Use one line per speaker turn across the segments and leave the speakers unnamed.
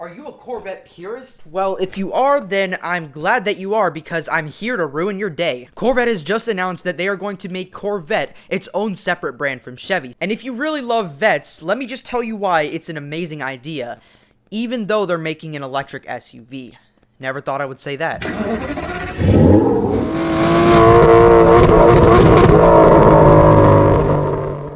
Are you a Corvette purist? Well, if you are, then I'm glad that you are because I'm here to ruin your day. Corvette has just announced that they are going to make Corvette its own separate brand from Chevy. And if you really love Vettes, let me just tell you why it's an amazing idea, even though they're making an electric SUV. Never thought I would say that.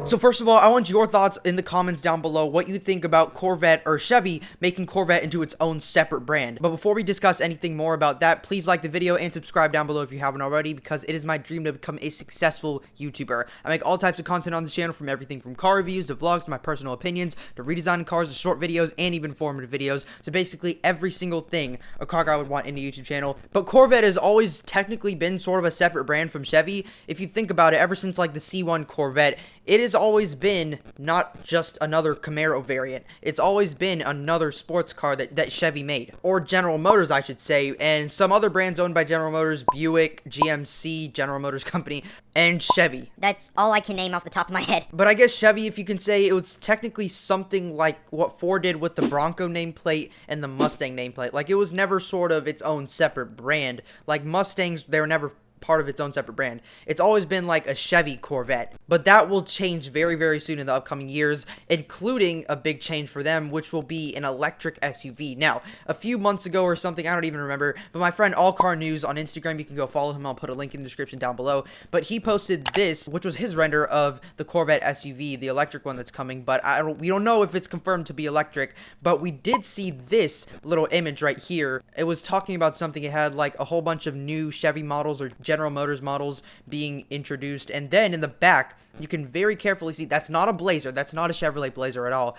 So first of all, I want your thoughts in the comments down below what you think about Corvette or Chevy making Corvette into its own separate brand. But before we discuss anything more about that, please like the video and subscribe down below if you haven't already, because it is my dream to become a successful YouTuber. I make all types of content on this channel, from everything from car reviews to vlogs to my personal opinions to redesigning cars to short videos and even informative videos. So basically every single thing a car guy would want in a YouTube channel. But Corvette has always technically been sort of a separate brand from Chevy. If you think about it, ever since like the C1 Corvette, it has always been not just another Camaro variant. It's always been another sports car that Chevy made. Or General Motors, I should say. And some other brands owned by General Motors, Buick, GMC, General Motors Company, and Chevy.
That's all I can name off the top of my head.
But I guess Chevy, if you can say, it was technically something like what Ford did with the Bronco nameplate and the Mustang nameplate. Like, it was never sort of its own separate brand. Like, Mustangs, they were never part of its own separate brand. It's always been like a Chevy Corvette, but that will change very, very soon in the upcoming years, including a big change for them, which will be an electric SUV. Now, a few months ago or something, I don't even remember, but my friend All Car News on Instagram, you can go follow him. I'll put a link in the description down below, but he posted this, which was his render of the Corvette SUV, the electric one that's coming, but we don't know if it's confirmed to be electric, but we did see this little image right here. It was talking about something. It had like a whole bunch of new Chevy models or General Motors models being introduced, and then in the back you can very carefully see that's not a Blazer, that's not a Chevrolet Blazer at all.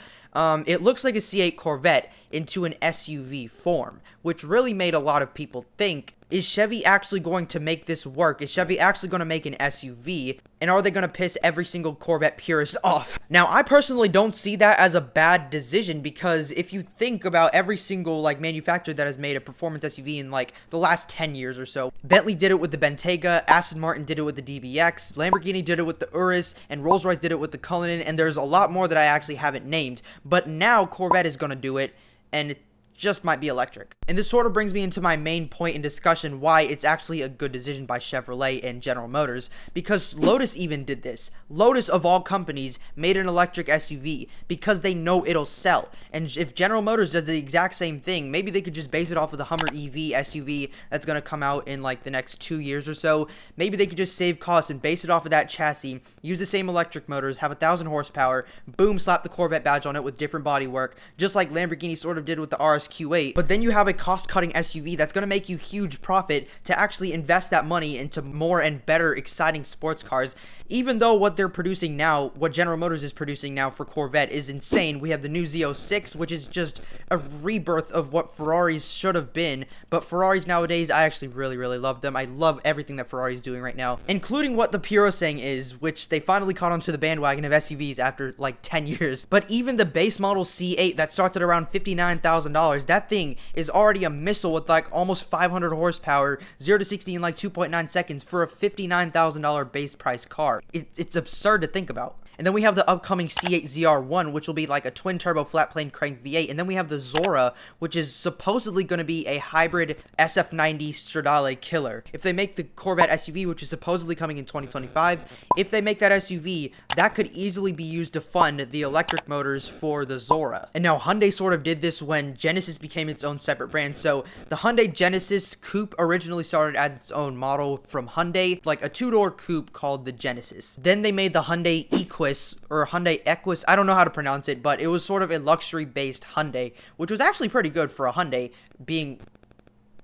It looks like a C8 Corvette into an SUV form, which really made a lot of people think, is Chevy actually going to make this work? Is Chevy actually going to make an SUV? And are they going to piss every single Corvette purist off? Now, I personally don't see that as a bad decision, because if you think about every single like manufacturer that has made a performance SUV in like the last 10 years or so, Bentley did it with the Bentayga, Aston Martin did it with the DBX, Lamborghini did it with the Urus, and Rolls-Royce did it with the Cullinan, and there's a lot more that I actually haven't named. But now Corvette is going to do it, and it just might be electric. And this sort of brings me into my main point in discussion, why it's actually a good decision by Chevrolet and General Motors, because Lotus even did this. Lotus, of all companies, made an electric SUV because they know it'll sell. And if General Motors does the exact same thing, maybe they could just base it off of the Hummer EV SUV that's going to come out in like the next 2 years or so. Maybe they could just save costs and base it off of that chassis, use the same electric motors, have 1,000 horsepower, boom, slap the Corvette badge on it with different bodywork, just like Lamborghini sort of did with the RSQ8. But then you have a cost-cutting SUV that's going to make you huge profit to actually invest that money into more and better exciting sports cars. Even though what they're producing now, what General Motors is producing now for Corvette is insane. We have the new Z06, which is just a rebirth of what Ferraris should have been. But Ferraris nowadays, I actually really, really love them. I love everything that Ferrari is doing right now, including what the purist saying is, which they finally caught onto the bandwagon of SUVs after like 10 years. But even the base model C8 that starts at around $59,000, that thing is already a missile with like almost 500 horsepower, 0 to 60 in like 2.9 seconds for a $59,000 base price car. It's absurd to think about. And then we have the upcoming C8 ZR1, which will be like a twin-turbo flat-plane crank V8. And then we have the Zora, which is supposedly going to be a hybrid SF90 Stradale killer. If they make the Corvette SUV, which is supposedly coming in 2025, if they make that SUV, that could easily be used to fund the electric motors for the Zora. And now Hyundai sort of did this when Genesis became its own separate brand. So the Hyundai Genesis Coupe originally started as its own model from Hyundai, like a two-door coupe called the Genesis. Then they made the Hyundai Equus, or Hyundai Equus, I don't know how to pronounce it, but it was sort of a luxury-based Hyundai, which was actually pretty good for a Hyundai, being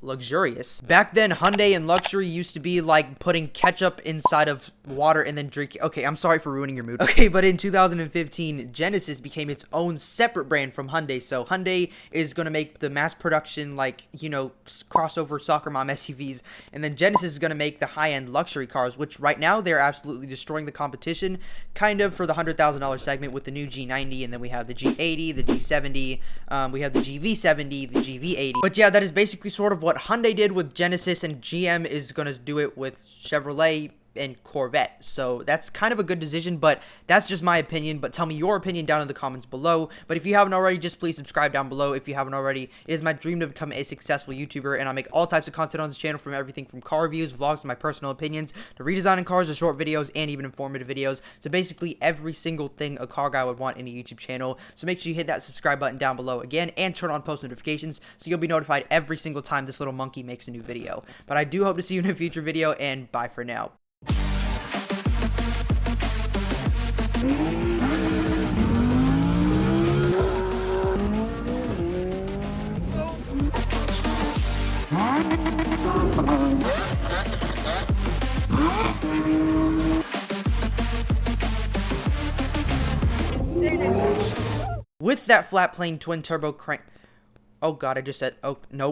luxurious. Back then, Hyundai and luxury used to be like putting ketchup inside of water and then drinking. Okay, I'm sorry for ruining your mood. Okay, but in 2015, Genesis became its own separate brand from Hyundai. So Hyundai is going to make the mass production, like, you know, crossover soccer mom SUVs. And then Genesis is going to make the high-end luxury cars, which right now they're absolutely destroying the competition, kind of, for the $100,000 segment with the new G90. And then we have the G80, the G70, we have the GV70, the GV80. But yeah, that is basically sort of what Hyundai did with Genesis, and GM is going to do it with Chevrolet, Corvette. So that's kind of a good decision, but that's just my opinion. But tell me your opinion down in the comments below. But if you haven't already, just please subscribe down below. If you haven't already, it is my dream to become a successful YouTuber, and I make all types of content on this channel, from everything from car reviews, vlogs, to my personal opinions, to redesigning cars, to short videos, and even informative videos. So basically every single thing a car guy would want in a YouTube channel. So make sure you hit that subscribe button down below again, and turn on post notifications so you'll be notified every single time this little monkey makes a new video. But I do hope to see you in a future video, and bye for now. With that flat plane twin turbo crank. Oh god, I just said, oh nope.